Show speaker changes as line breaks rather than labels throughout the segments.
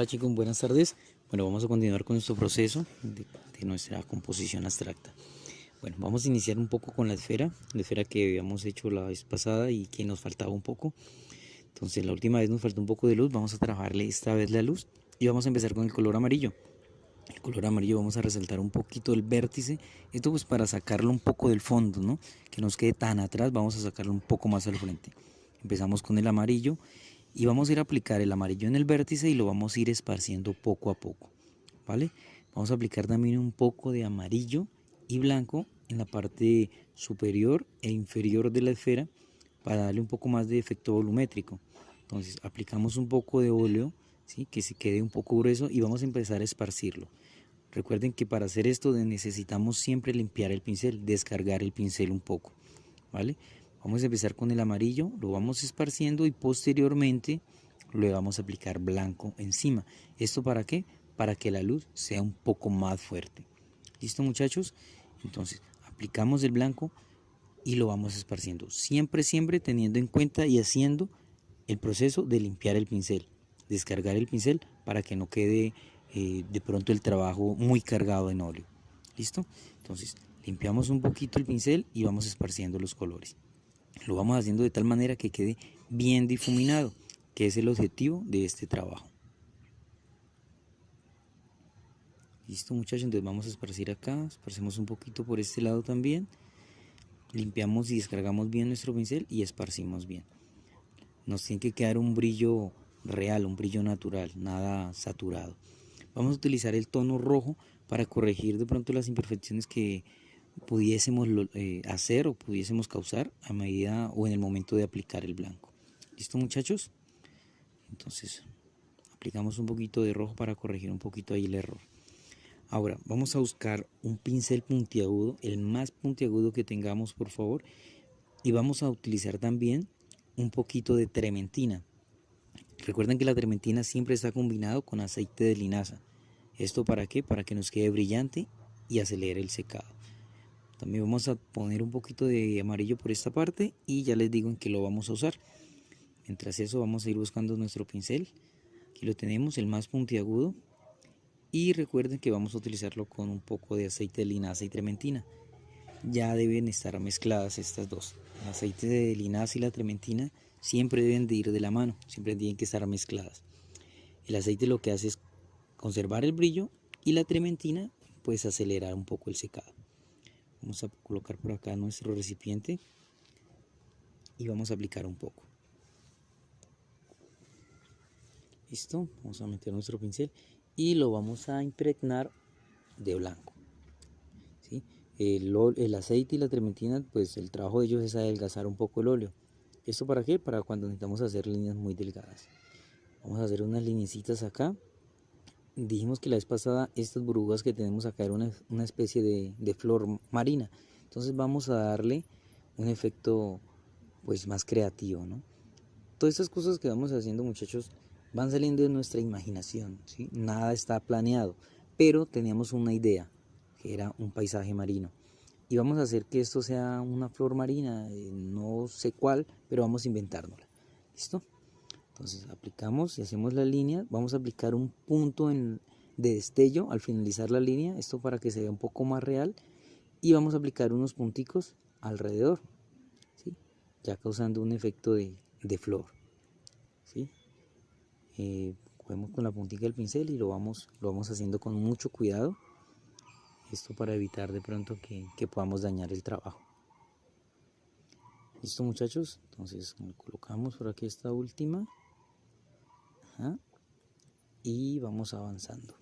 chicos, buenas tardes. Bueno, vamos a continuar con nuestro proceso de nuestra composición abstracta. Bueno, vamos a iniciar un poco con la esfera que habíamos hecho la vez pasada y que nos faltaba un poco. Entonces la última vez nos faltó un poco de luz, vamos a trabajarle esta vez la luz y vamos a empezar con el color amarillo. El color amarillo vamos a resaltar un poquito el vértice, esto pues para sacarlo un poco del fondo, ¿no? Que no nos quede tan atrás, vamos a sacarlo un poco más al frente. Empezamos con el amarillo y vamos a ir a aplicar el amarillo en el vértice y lo vamos a ir esparciendo poco a poco, ¿vale? Vamos a aplicar también un poco de amarillo y blanco en la parte superior e inferior de la esfera para darle un poco más de efecto volumétrico. Entonces aplicamos un poco de óleo, ¿sí? Que se quede un poco grueso y vamos a empezar a esparcirlo. Recuerden que para hacer esto necesitamos siempre limpiar el pincel, descargar el pincel un poco, ¿vale? Vamos a empezar con el amarillo, lo vamos esparciendo y posteriormente le vamos a aplicar blanco encima. ¿Esto para qué? Para que la luz sea un poco más fuerte. ¿Listo, muchachos? Entonces aplicamos el blanco y lo vamos esparciendo. Siempre teniendo en cuenta y haciendo el proceso de limpiar el pincel, descargar el pincel para que no quede de pronto el trabajo muy cargado en óleo. ¿Listo? Entonces limpiamos un poquito el pincel y vamos esparciendo los colores. Lo vamos haciendo de tal manera que quede bien difuminado, que es el objetivo de este trabajo. Listo, muchachos, entonces vamos a esparcir acá, esparcimos un poquito por este lado también, limpiamos y descargamos bien nuestro pincel y esparcimos bien. Nos tiene que quedar un brillo real, un brillo natural, nada saturado. Vamos a utilizar el tono rojo para corregir de pronto las imperfecciones que pudiésemos hacer o pudiésemos causar a medida o en el momento de aplicar el blanco. ¿Listo, muchachos? Entonces aplicamos un poquito de rojo para corregir un poquito ahí el error. Ahora vamos a buscar un pincel puntiagudo, el más puntiagudo que tengamos, por favor, y vamos a utilizar también un poquito de trementina. Recuerden que la trementina siempre está combinado con aceite de linaza. ¿Esto para qué? Para que nos quede brillante y acelere el secado. También vamos a poner un poquito de amarillo por esta parte y ya les digo en qué lo vamos a usar. Mientras eso vamos a ir buscando nuestro pincel. Aquí lo tenemos, el más puntiagudo. Y recuerden que vamos a utilizarlo con un poco de aceite de linaza y trementina. Ya deben estar mezcladas estas dos. El aceite de linaza y la trementina siempre deben de ir de la mano, siempre tienen que estar mezcladas. El aceite lo que hace es conservar el brillo y la trementina pues acelerar un poco el secado. Vamos a colocar por acá nuestro recipiente y vamos a aplicar un poco. Listo, vamos a meter nuestro pincel y lo vamos a impregnar de blanco. ¿Sí? El aceite y la trementina, pues el trabajo de ellos es adelgazar un poco el óleo. ¿Esto para qué? Para cuando necesitamos hacer líneas muy delgadas. Vamos a hacer unas lineecitas acá. Dijimos que la vez pasada estas burbujas que tenemos acá era una especie de flor marina. Entonces vamos a darle un efecto pues más creativo, ¿no? Todas estas cosas que vamos haciendo, muchachos, van saliendo de nuestra imaginación, ¿sí? Nada está planeado, pero teníamos una idea, que era un paisaje marino. Y vamos a hacer que esto sea una flor marina, no sé cuál, pero vamos a inventárnosla. ¿Listo? Entonces aplicamos y hacemos la línea, vamos a aplicar un punto de destello al finalizar la línea, esto para que se vea un poco más real, y vamos a aplicar unos punticos alrededor, ¿sí? Ya causando un efecto de flor, ¿sí? Cogemos con la puntita del pincel y lo vamos haciendo con mucho cuidado, esto para evitar de pronto que podamos dañar el trabajo. Listo, muchachos, entonces colocamos por aquí esta última. Ajá. Y vamos avanzando.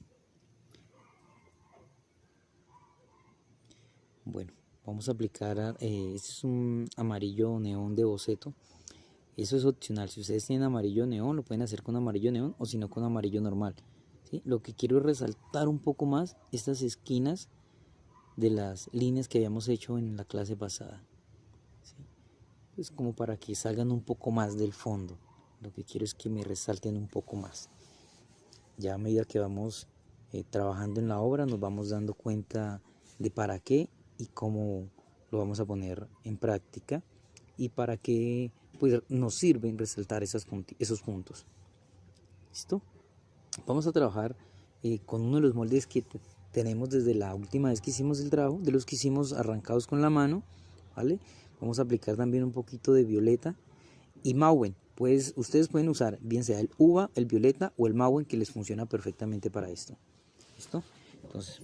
Bueno, vamos a aplicar, este es un amarillo neón de boceto. Eso es opcional, si ustedes tienen amarillo neón lo pueden hacer con amarillo neón o si no con amarillo normal, ¿sí? Lo que quiero es resaltar un poco más estas esquinas de las líneas que habíamos hecho en la clase pasada, ¿sí? Pues como para que salgan un poco más del fondo. Lo que quiero es que me resalten un poco más. Ya a medida que vamos trabajando en la obra nos vamos dando cuenta de para qué y cómo lo vamos a poner en práctica y para qué pues, nos sirven resaltar esos puntos. ¿Listo? Vamos a trabajar con uno de los moldes que tenemos desde la última vez que hicimos el trabajo, de los que hicimos arrancados con la mano, ¿vale? Vamos a aplicar también un poquito de violeta y Mauen. Pues ustedes pueden usar bien sea el uva, el violeta o el Mauen, que les funciona perfectamente para esto. ¿Listo? Entonces,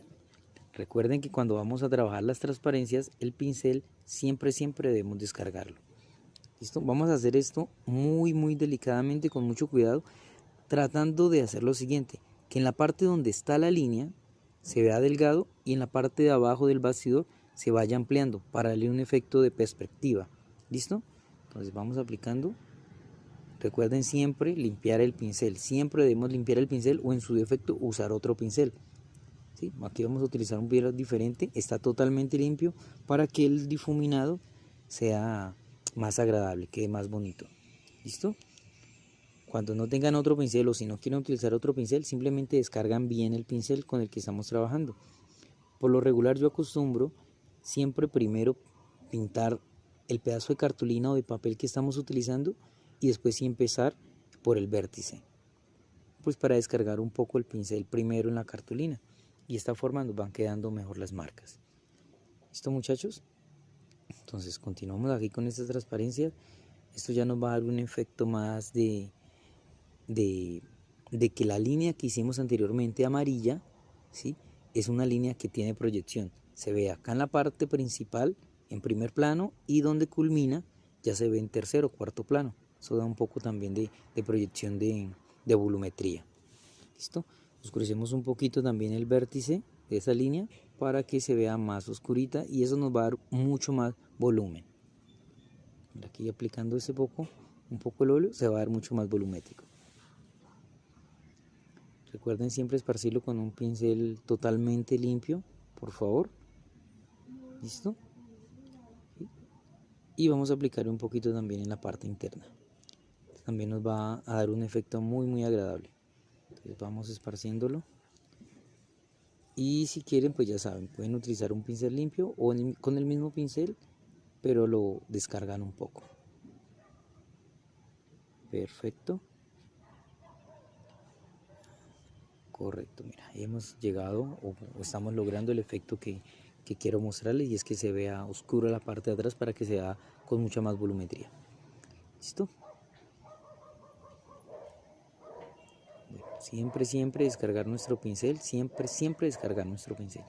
recuerden que cuando vamos a trabajar las transparencias, el pincel siempre debemos descargarlo. ¿Listo? Vamos a hacer esto muy delicadamente, con mucho cuidado, tratando de hacer lo siguiente, que en la parte donde está la línea se vea delgado y en la parte de abajo del bastidor se vaya ampliando para darle un efecto de perspectiva. ¿Listo? Entonces vamos aplicando. Recuerden siempre limpiar el pincel, siempre debemos limpiar el pincel o en su defecto usar otro pincel. ¿Sí? Aquí vamos a utilizar un pincel diferente, está totalmente limpio para que el difuminado sea más agradable, quede más bonito. ¿Listo? Cuando no tengan otro pincel o si no quieren utilizar otro pincel, simplemente descargan bien el pincel con el que estamos trabajando. Por lo regular yo acostumbro siempre primero pintar el pedazo de cartulina o de papel que estamos utilizando y después sí empezar por el vértice, pues para descargar un poco el pincel primero en la cartulina y de esta forma nos van quedando mejor las marcas. ¿Listo, muchachos? Entonces continuamos aquí con esta transparencia. Esto ya nos va a dar un efecto más de que la línea que hicimos anteriormente amarilla, ¿sí?, es una línea que tiene proyección. Se ve acá en la parte principal, en primer plano, y donde culmina ya se ve en tercer o cuarto plano. Eso da un poco también de proyección de volumetría. ¿Listo? Oscurecemos un poquito también el vértice de esa línea para que se vea más oscurita y eso nos va a dar mucho más volumen. Aquí aplicando un poco el óleo, se va a dar mucho más volumétrico. Recuerden siempre esparcirlo con un pincel totalmente limpio, por favor. ¿Listo? Y vamos a aplicar un poquito también en la parte interna. También nos va a dar un efecto muy agradable. Entonces vamos esparciéndolo. Y si quieren, pues ya saben, pueden utilizar un pincel limpio o con el mismo pincel, pero lo descargan un poco. Perfecto. Correcto, mira, hemos llegado o estamos logrando el efecto que quiero mostrarles, y es que se vea oscura la parte de atrás para que se vea con mucha más volumetría. ¿Listo? Bueno, siempre descargar nuestro pincel, siempre descargar nuestro pincel.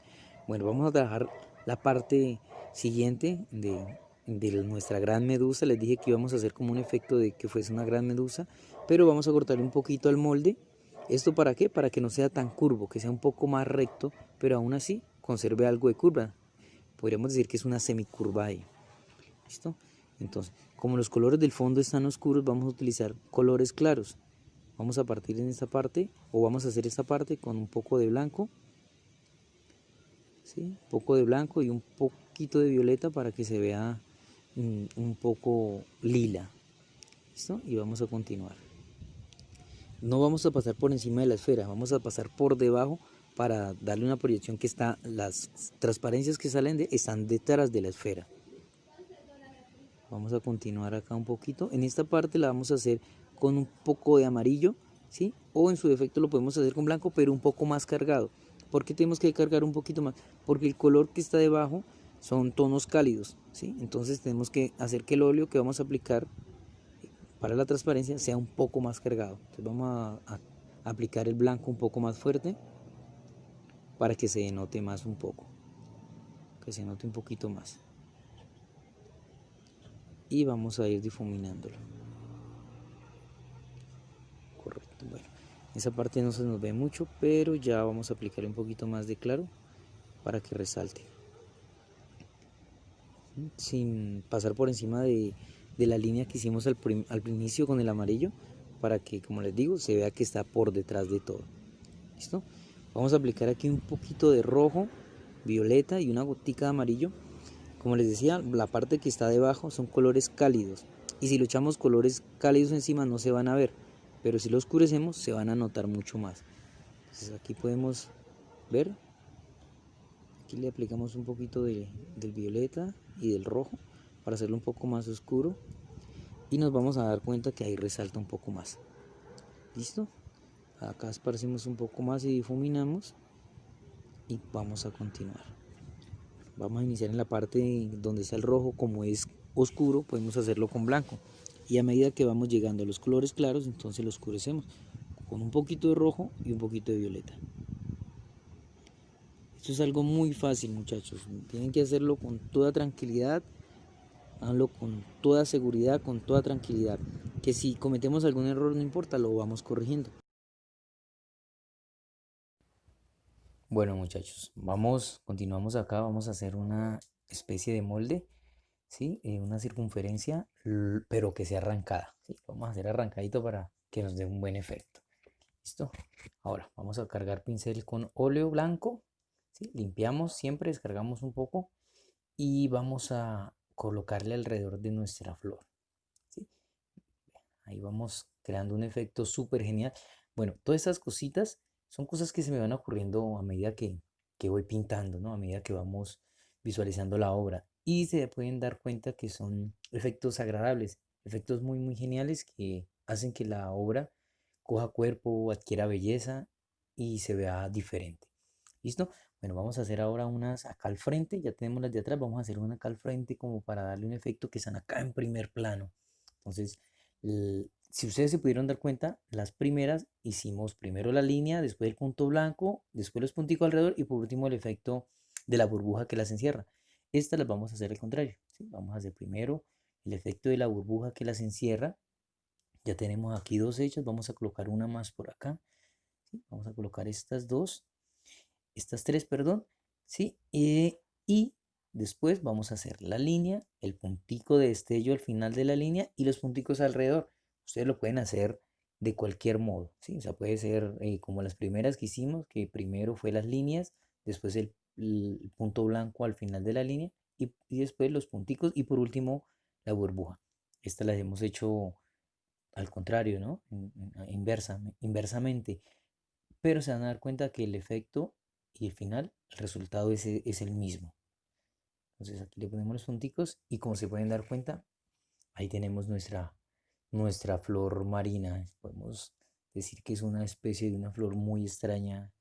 Bueno, vamos a trabajar la parte siguiente de nuestra gran medusa. Les dije que íbamos a hacer como un efecto de que fuese una gran medusa, pero vamos a cortarle un poquito al molde. ¿Esto para qué? Para que no sea tan curvo, que sea un poco más recto, pero aún así conserve algo de curva. Podríamos decir que es una semicurva ahí. ¿Listo? Entonces, como los colores del fondo están oscuros, vamos a utilizar colores claros. Vamos a partir en esta parte, o vamos a hacer esta parte con un poco de blanco. ¿Sí? Un poco de blanco y un poquito de violeta para que se vea un poco lila. ¿Listo? Y vamos a continuar. No vamos a pasar por encima de la esfera, vamos a pasar por debajo para darle una proyección que las transparencias que salen están detrás de la esfera. Vamos a continuar acá un poquito. En esta parte la vamos a hacer con un poco de amarillo, ¿sí? O en su defecto lo podemos hacer con blanco, pero un poco más cargado. ¿Por qué tenemos que cargar un poquito más? Porque el color que está debajo son tonos cálidos, ¿sí? Entonces tenemos que hacer que el óleo que vamos a aplicar para la transparencia sea un poco más cargado. Entonces vamos a aplicar el blanco un poco más fuerte para que se denote más un poco, que se note un poquito más. Y vamos a ir difuminándolo. Correcto, bueno, esa parte no se nos ve mucho, pero ya vamos a aplicar un poquito más de claro para que resalte, sin pasar por encima de la línea que hicimos al inicio con el amarillo, para que, como les digo, se vea que está por detrás de todo. ¿Listo? Vamos a aplicar aquí un poquito de rojo, violeta y una gotica de amarillo. Como les decía, la parte que está debajo son colores cálidos, y si le echamos colores cálidos encima no se van a ver, pero si lo oscurecemos se van a notar mucho más. Entonces aquí podemos ver, aquí le aplicamos un poquito del violeta y del rojo para hacerlo un poco más oscuro, y nos vamos a dar cuenta que ahí resalta un poco más. ¿Listo? Acá esparcimos un poco más y difuminamos y vamos a continuar. Vamos a iniciar en la parte donde está el rojo. Como es oscuro, podemos hacerlo con blanco, y a medida que vamos llegando a los colores claros, entonces lo oscurecemos con un poquito de rojo y un poquito de violeta. Esto es algo muy fácil, muchachos. Tienen que hacerlo con toda tranquilidad, háganlo con toda seguridad, con toda tranquilidad, que si cometemos algún error no importa, lo vamos corrigiendo. Bueno, muchachos, continuamos acá. Vamos a hacer una especie de molde, ¿sí? Una circunferencia, pero que sea arrancada, ¿sí? Vamos a hacer arrancadito para que nos dé un buen efecto. ¿Listo? Ahora vamos a cargar pincel con óleo blanco, ¿sí? Limpiamos siempre, descargamos un poco y vamos a colocarle alrededor de nuestra flor, ¿sí? Ahí vamos creando un efecto súper genial. Bueno, todas estas cositas son cosas que se me van ocurriendo a medida que voy pintando, ¿no? A medida que vamos visualizando la obra. Y se pueden dar cuenta que son efectos agradables, efectos muy, muy geniales que hacen que la obra coja cuerpo, adquiera belleza y se vea diferente. ¿Listo? Bueno, vamos a hacer ahora unas acá al frente. Ya tenemos las de atrás. Vamos a hacer una acá al frente como para darle un efecto que están acá en primer plano. Entonces, si ustedes se pudieron dar cuenta, las primeras hicimos primero la línea, después el punto blanco, después los punticos alrededor y por último el efecto de la burbuja que las encierra. Estas las vamos a hacer al contrario, ¿sí? Vamos a hacer primero el efecto de la burbuja que las encierra. Ya tenemos aquí dos hechas, vamos a colocar una más por acá, ¿sí? Vamos a colocar estas tres, perdón, ¿sí? Y después vamos a hacer la línea, el puntico de destello al final de la línea y los punticos alrededor. Ustedes lo pueden hacer de cualquier modo, ¿sí? O sea, puede ser como las primeras que hicimos, que primero fue las líneas, después el punto blanco al final de la línea y después los punticos y por último la burbuja. Estas las hemos hecho al contrario, ¿no? Inversamente. Pero se van a dar cuenta que el efecto y el final, el resultado es el mismo. Entonces aquí le ponemos los punticos y como se pueden dar cuenta, ahí tenemos nuestra flor marina. Podemos decir que es una especie de una flor muy extraña,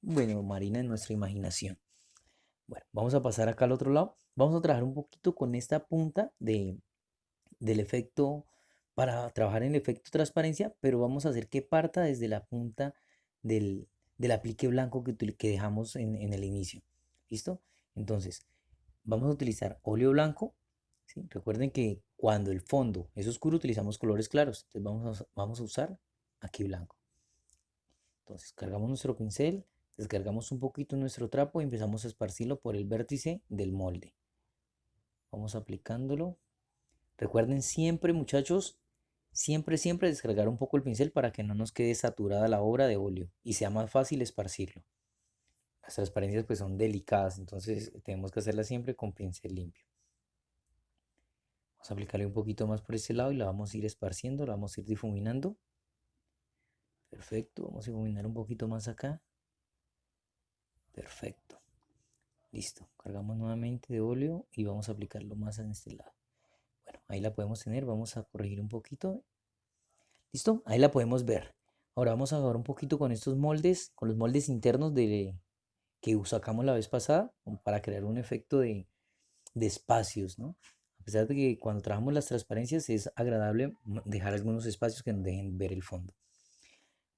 bueno, marina en nuestra imaginación. Bueno, vamos a pasar acá al otro lado. Vamos a trabajar un poquito con esta punta del efecto, para trabajar en el efecto transparencia, pero vamos a hacer que parta desde la punta del aplique blanco que dejamos en el inicio. ¿Listo? Entonces, vamos a utilizar óleo blanco, ¿sí? Recuerden que cuando el fondo es oscuro utilizamos colores claros. Entonces vamos a usar aquí blanco. Entonces cargamos nuestro pincel, descargamos un poquito nuestro trapo y empezamos a esparcirlo por el vértice del molde. Vamos aplicándolo. Recuerden siempre, muchachos, siempre descargar un poco el pincel para que no nos quede saturada la obra de óleo y sea más fácil esparcirlo. Las transparencias pues son delicadas, entonces tenemos que hacerlas siempre con pincel limpio. Vamos a aplicarle un poquito más por este lado y la vamos a ir esparciendo, la vamos a ir difuminando. Perfecto, vamos a difuminar un poquito más acá. Perfecto. Listo, cargamos nuevamente de óleo y vamos a aplicarlo más en este lado. Bueno, ahí la podemos tener, vamos a corregir un poquito. ¿Listo? Ahí la podemos ver. Ahora vamos a jugar un poquito con estos moldes, con los moldes internos que sacamos la vez pasada, como para crear un efecto de espacios, ¿no? A pesar de que cuando trabajamos las transparencias es agradable dejar algunos espacios que nos dejen ver el fondo.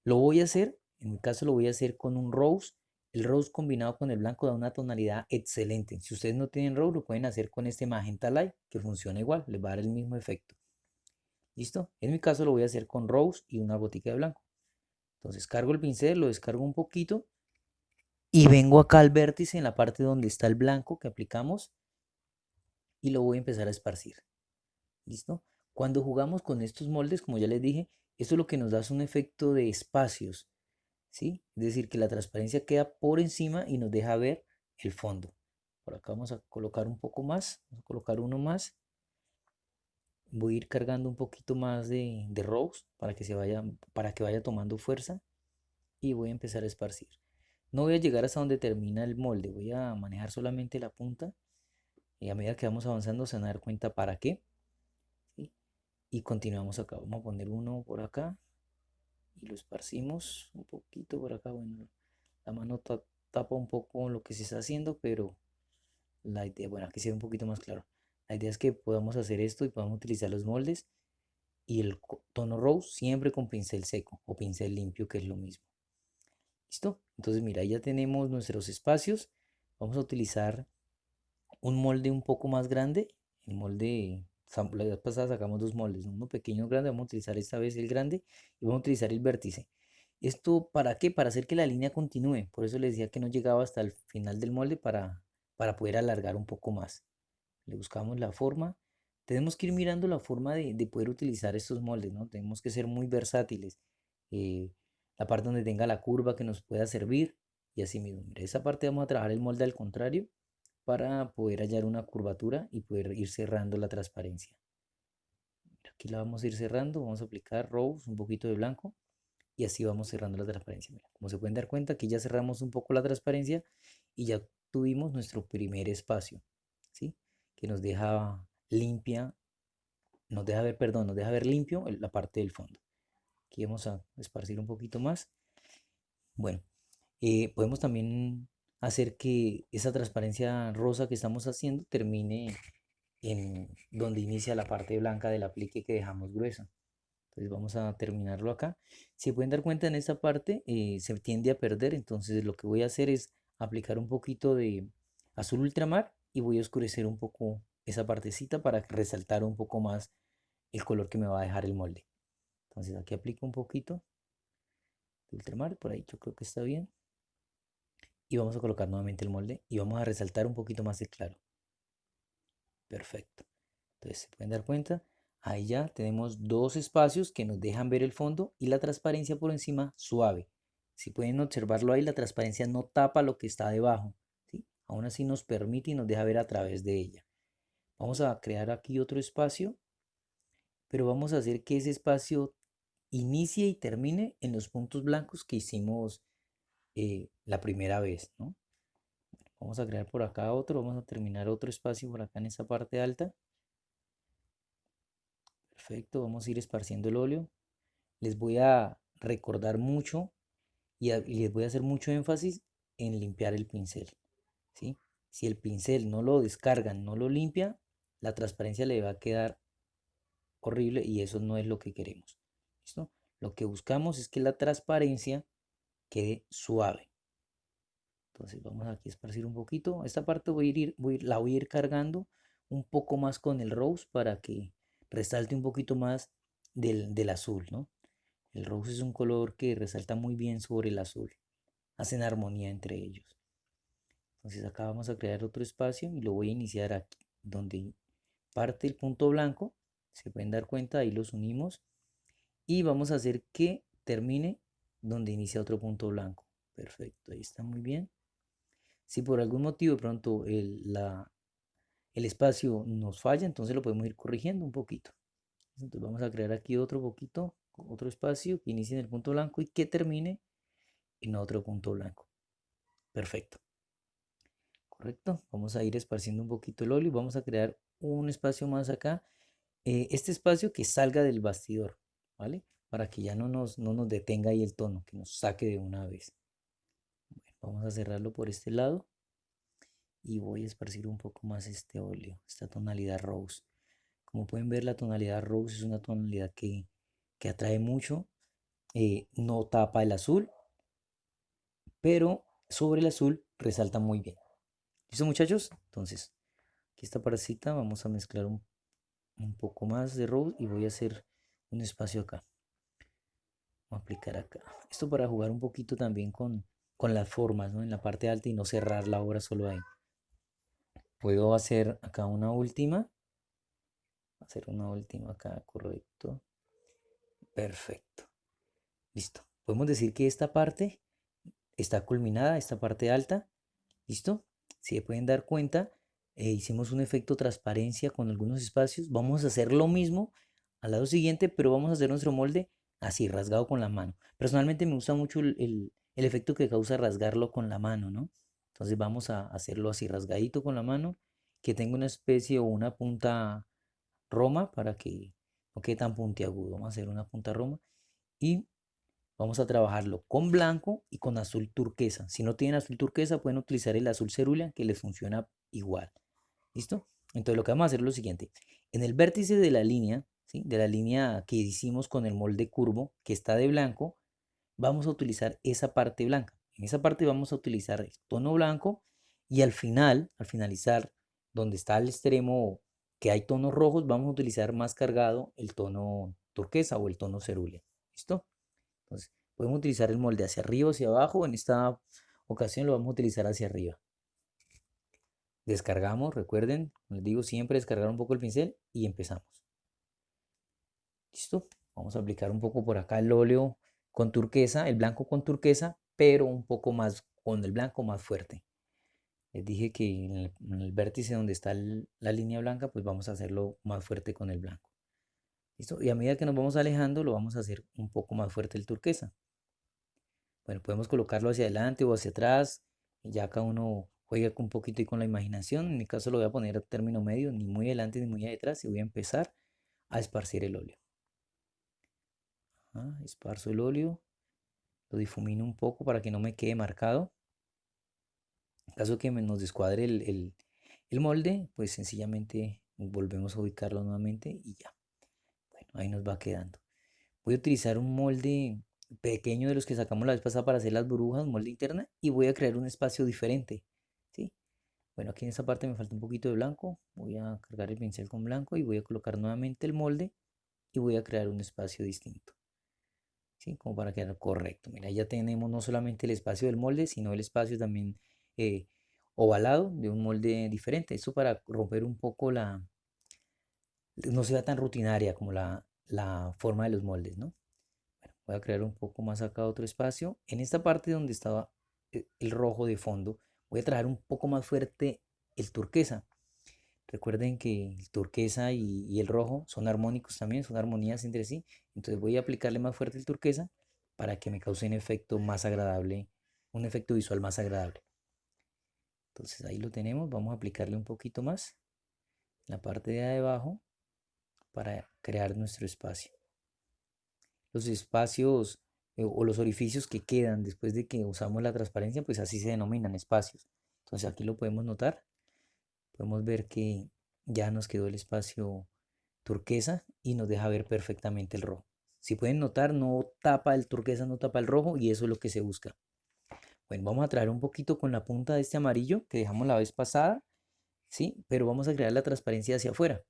Lo voy a hacer, en mi caso lo voy a hacer con un rose. El rose combinado con el blanco da una tonalidad excelente. Si ustedes no tienen rose, lo pueden hacer con este magenta light, que funciona igual, les va a dar el mismo efecto. ¿Listo? En mi caso lo voy a hacer con rose y una gotica de blanco. Entonces cargo el pincel, lo descargo un poquito y vengo acá al vértice en la parte donde está el blanco que aplicamos y lo voy a empezar a esparcir. ¿Listo? Cuando jugamos con estos moldes, como ya les dije, esto lo que nos da es un efecto de espacios, ¿sí? Es decir, que la transparencia queda por encima y nos deja ver el fondo. Por acá vamos a colocar un poco más, vamos a colocar uno más. Voy a ir cargando un poquito más de rose para que vaya tomando fuerza y voy a empezar a esparcir. No voy a llegar hasta donde termina el molde, voy a manejar solamente la punta y a medida que vamos avanzando se van a dar cuenta para qué. ¿Sí? Y continuamos acá, vamos a poner uno por acá, y lo esparcimos un poquito por acá. Bueno, la mano tapa un poco lo que se está haciendo, pero la idea, bueno, aquí se ve un poquito más claro. La idea es que podamos hacer esto y podamos utilizar los moldes y el tono rose siempre con pincel seco o pincel limpio, que es lo mismo. ¿Listo? Entonces, mira, ya tenemos nuestros espacios. Vamos a utilizar un molde un poco más grande. El molde, la vez pasada sacamos dos moldes, ¿no? Uno pequeño y uno grande. Vamos a utilizar esta vez el grande y vamos a utilizar el vértice. ¿Esto para qué? Para hacer que la línea continúe. Por eso les decía que no llegaba hasta el final del molde para poder alargar un poco más. Le buscamos la forma. Tenemos que ir mirando la forma de poder utilizar estos moldes, ¿no? Tenemos que ser muy versátiles. Eh, la parte donde tenga la curva que nos pueda servir y así mismo. Mira, esa parte vamos a trabajar el molde al contrario para poder hallar una curvatura y poder ir cerrando la transparencia. Mira, aquí la vamos a ir cerrando, vamos a aplicar rose, un poquito de blanco y así vamos cerrando la transparencia. Mira, como se pueden dar cuenta, aquí ya cerramos un poco la transparencia y ya tuvimos nuestro primer espacio, ¿sí? Que nos deja limpia, nos deja ver, perdón, nos deja ver limpio la parte del fondo. Aquí vamos a esparcir un poquito más. Bueno, podemos también hacer que esa transparencia rosa que estamos haciendo termine en donde inicia la parte blanca del aplique que dejamos gruesa. Entonces vamos a terminarlo acá. Si se pueden dar cuenta en esta parte se tiende a perder, entonces lo que voy a hacer es aplicar un poquito de azul ultramar y voy a oscurecer un poco esa partecita para resaltar un poco más el color que me va a dejar el molde. Entonces aquí aplico un poquito de ultramar, por ahí yo creo que está bien. Y vamos a colocar nuevamente el molde y vamos a resaltar un poquito más el claro. Perfecto. Entonces, se pueden dar cuenta, ahí ya tenemos dos espacios que nos dejan ver el fondo y la transparencia por encima suave. Si pueden observarlo ahí, la transparencia no tapa lo que está debajo, ¿sí? Aún así nos permite y nos deja ver a través de ella. Vamos a crear aquí otro espacio, pero vamos a hacer que ese espacio inicie y termine en los puntos blancos que hicimos la primera vez, ¿no? Vamos a crear por acá otro, vamos a terminar otro espacio por acá en esa parte alta. Perfecto, vamos a ir esparciendo el óleo. Les voy a recordar mucho y les voy a hacer mucho énfasis en limpiar el pincel, ¿sí? Si el pincel no lo descargan, no lo limpia, la transparencia le va a quedar horrible y eso no es lo que queremos. ¿Listo? Lo que buscamos es que la transparencia quede suave. Entonces vamos aquí a esparcir un poquito. Esta parte la voy a ir cargando un poco más con el rose para que resalte un poquito más del azul, ¿no? El rose es un color que resalta muy bien sobre el azul. Hacen armonía entre ellos. Entonces acá vamos a crear otro espacio y lo voy a iniciar aquí, donde parte el punto blanco. Se pueden dar cuenta, ahí los unimos. Y vamos a hacer que termine donde inicia otro punto blanco. Perfecto, ahí está muy bien. Si por algún motivo de pronto el espacio nos falla, entonces lo podemos ir corrigiendo un poquito. Entonces vamos a crear aquí otro poquito, otro espacio que inicie en el punto blanco y que termine en otro punto blanco. Perfecto. Correcto. Vamos a ir esparciendo un poquito el óleo y vamos a crear un espacio más acá. Este espacio que salga del bastidor, ¿vale? Para que ya no nos detenga ahí el tono, que nos saque de una vez. Bueno, vamos a cerrarlo por este lado y voy a esparcir un poco más este óleo, esta tonalidad rose. Como pueden ver, la tonalidad rose es una tonalidad que atrae mucho. No tapa el azul, pero sobre el azul resalta muy bien. ¿Listo, muchachos? Entonces, aquí esta parcita vamos a mezclar un poco más de rose y voy a hacer un espacio acá. Voy a aplicar acá. Esto para jugar un poquito también con las formas, ¿no? En la parte alta y no cerrar la obra solo ahí. Puedo hacer acá una última. Hacer una última acá, correcto. Perfecto. Listo. Podemos decir que esta parte está culminada, esta parte alta. ¿Listo? Si se pueden dar cuenta, hicimos un efecto transparencia con algunos espacios. Vamos a hacer lo mismo al lado siguiente, pero vamos a hacer nuestro molde así, rasgado con la mano. Personalmente me gusta mucho el efecto que causa rasgarlo con la mano, ¿no? Entonces vamos a hacerlo así, rasgadito con la mano, que tenga una especie o una punta roma para que no quede tan puntiagudo. Vamos a hacer una punta roma y vamos a trabajarlo con blanco y con azul turquesa. Si no tienen azul turquesa, pueden utilizar el azul cerúlea que les funciona igual. ¿Listo? Entonces lo que vamos a hacer es lo siguiente. En el vértice de la línea, ¿sí? De la línea que hicimos con el molde curvo, que está de blanco, vamos a utilizar esa parte blanca. En esa parte vamos a utilizar el tono blanco y al final, al finalizar, donde está el extremo que hay tonos rojos, vamos a utilizar más cargado el tono turquesa o el tono cerúlea. ¿Listo? Entonces, podemos utilizar el molde hacia arriba o hacia abajo. En esta ocasión lo vamos a utilizar hacia arriba. Descargamos, recuerden, les digo siempre descargar un poco el pincel y empezamos. ¿Listo? Vamos a aplicar un poco por acá el óleo con turquesa, el blanco con turquesa, pero un poco más con el blanco más fuerte. Les dije que en el vértice donde está la línea blanca, pues vamos a hacerlo más fuerte con el blanco. ¿Listo? Y a medida que nos vamos alejando, lo vamos a hacer un poco más fuerte el turquesa. Bueno, podemos colocarlo hacia adelante o hacia atrás. Ya cada uno juega un poquito y con la imaginación. En mi caso lo voy a poner a término medio, ni muy adelante ni muy atrás. Y voy a empezar a esparcir el óleo. Esparzo el óleo. Lo difumino un poco para que no me quede marcado. En caso que nos descuadre el molde, pues sencillamente volvemos a ubicarlo nuevamente y ya. Bueno, ahí nos va quedando. Voy a utilizar un molde pequeño de los que sacamos la vez pasada para hacer las burbujas, un molde interna, y voy a crear un espacio diferente, ¿sí? Bueno, aquí en esta parte me falta un poquito de blanco. Voy a cargar el pincel con blanco y voy a colocar nuevamente el molde y voy a crear un espacio distinto, ¿sí? Como para quedar correcto. Mira, ya tenemos no solamente el espacio del molde, sino el espacio también eh, ovalado de un molde diferente. Esto para romper un poco no sea tan rutinaria como la forma de los moldes, ¿no? Bueno, voy a crear un poco más acá otro espacio. En esta parte donde estaba el rojo de fondo, voy a trabajar un poco más fuerte el turquesa. Recuerden que el turquesa y el rojo son armónicos también, son armonías entre sí. Entonces voy a aplicarle más fuerte el turquesa para que me cause un efecto más agradable, un efecto visual más agradable. Entonces ahí lo tenemos. Vamos a aplicarle un poquito más en la parte de abajo para crear nuestro espacio. Los espacios o los orificios que quedan después de que usamos la transparencia, pues así se denominan espacios. Entonces aquí lo podemos notar. Podemos ver que ya nos quedó el espacio turquesa y nos deja ver perfectamente el rojo. Si pueden notar, no tapa el turquesa, no tapa el rojo y eso es lo que se busca. Bueno, vamos a traer un poquito con la punta de este amarillo que dejamos la vez pasada, ¿sí? Pero vamos a crear la transparencia hacia afuera.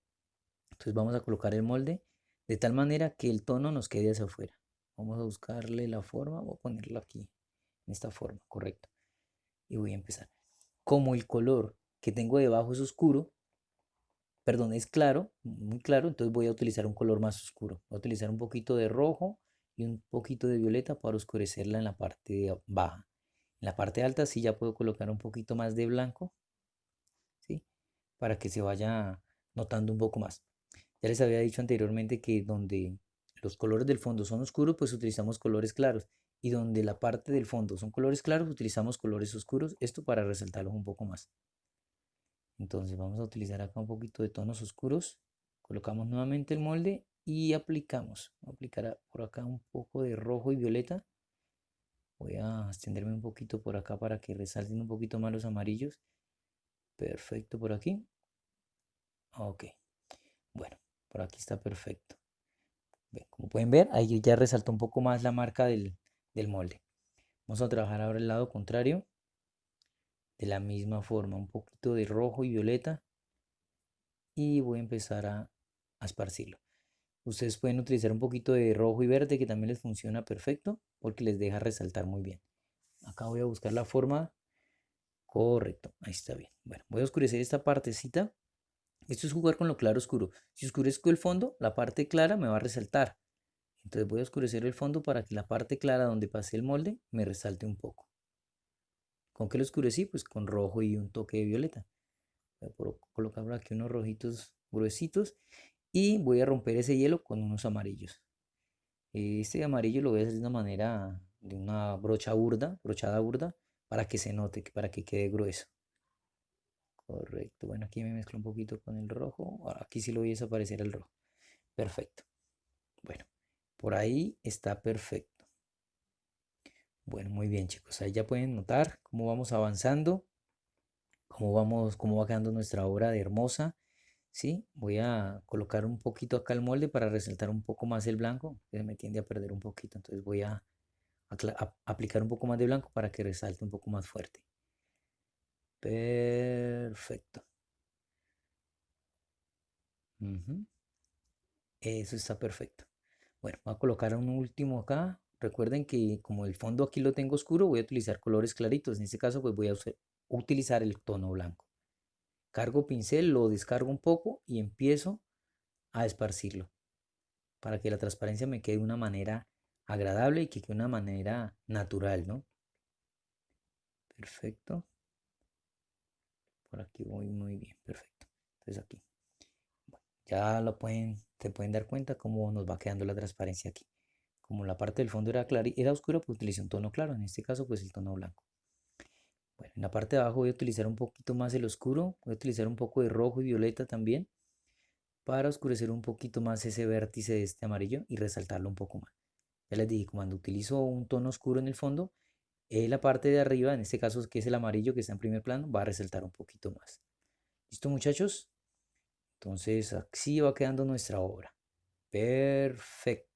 Entonces vamos a colocar el molde de tal manera que el tono nos quede hacia afuera. Vamos a buscarle la forma, voy a ponerlo aquí, en esta forma, correcto. Y voy a empezar. Como el color que tengo debajo es oscuro, perdón, es claro, muy claro, entonces voy a utilizar un color más oscuro. Voy a utilizar un poquito de rojo y un poquito de violeta para oscurecerla en la parte baja. En la parte alta sí ya puedo colocar un poquito más de blanco, ¿sí? Para que se vaya notando un poco más. Ya les había dicho anteriormente que donde los colores del fondo son oscuros, pues utilizamos colores claros. Y donde la parte del fondo son colores claros, utilizamos colores oscuros. Esto para resaltarlos un poco más. Entonces vamos a utilizar acá un poquito de tonos oscuros. Colocamos nuevamente el molde y aplicamos. Voy a aplicar por acá un poco de rojo y violeta. Voy a extenderme un poquito por acá para que resalten un poquito más los amarillos. Perfecto por aquí. Ok. Bueno, por aquí está perfecto. Como pueden ver, ahí ya resaltó un poco más la marca del molde. Vamos a trabajar ahora el lado contrario. De la misma forma, un poquito de rojo y violeta. Y voy a empezar a esparcirlo. Ustedes pueden utilizar un poquito de rojo y verde que también les funciona perfecto porque les deja resaltar muy bien. Acá voy a buscar la forma. Correcto, ahí está bien. Bueno, voy a oscurecer esta partecita. Esto es jugar con lo claro oscuro. Si oscurezco el fondo, la parte clara me va a resaltar. Entonces voy a oscurecer el fondo para que la parte clara donde pasé el molde me resalte un poco. ¿Con qué lo oscurecí? Pues con rojo y un toque de violeta. Voy a colocar por aquí unos rojitos gruesitos y voy a romper ese hielo con unos amarillos. Este amarillo lo voy a hacer de una manera, de una brocha burda, brochada burda, para que se note, para que quede grueso. Correcto. Bueno, aquí me mezclo un poquito con el rojo. Aquí sí lo voy a desaparecer el rojo. Perfecto. Bueno, por ahí está perfecto. Bueno, muy bien, chicos. Ahí ya pueden notar cómo vamos avanzando, cómo va quedando nuestra obra de hermosa. Sí, voy a colocar un poquito acá el molde para resaltar un poco más el blanco, que me tiende a perder un poquito. Entonces voy a, aplicar un poco más de blanco para que resalte un poco más fuerte. Perfecto. Ujú, eso está perfecto. Bueno, voy a colocar un último acá. Recuerden que como el fondo aquí lo tengo oscuro, voy a utilizar colores claritos. En este caso, pues voy a utilizar el tono blanco. Cargo pincel, lo descargo un poco y empiezo a esparcirlo para que la transparencia me quede de una manera agradable y que quede de una manera natural, ¿no? Perfecto. Por aquí voy muy bien, perfecto. Entonces aquí. Ya se pueden dar cuenta cómo nos va quedando la transparencia aquí. Como la parte del fondo era clara, era oscura, pues utilicé un tono claro. En este caso, pues el tono blanco. Bueno, en la parte de abajo voy a utilizar un poquito más el oscuro. Voy a utilizar un poco de rojo y violeta también para oscurecer un poquito más ese vértice de este amarillo y resaltarlo un poco más. Ya les dije, cuando utilizo un tono oscuro en el fondo, la parte de arriba, en este caso que es el amarillo que está en primer plano, va a resaltar un poquito más. ¿Listo, muchachos? Entonces así va quedando nuestra obra. Perfecto.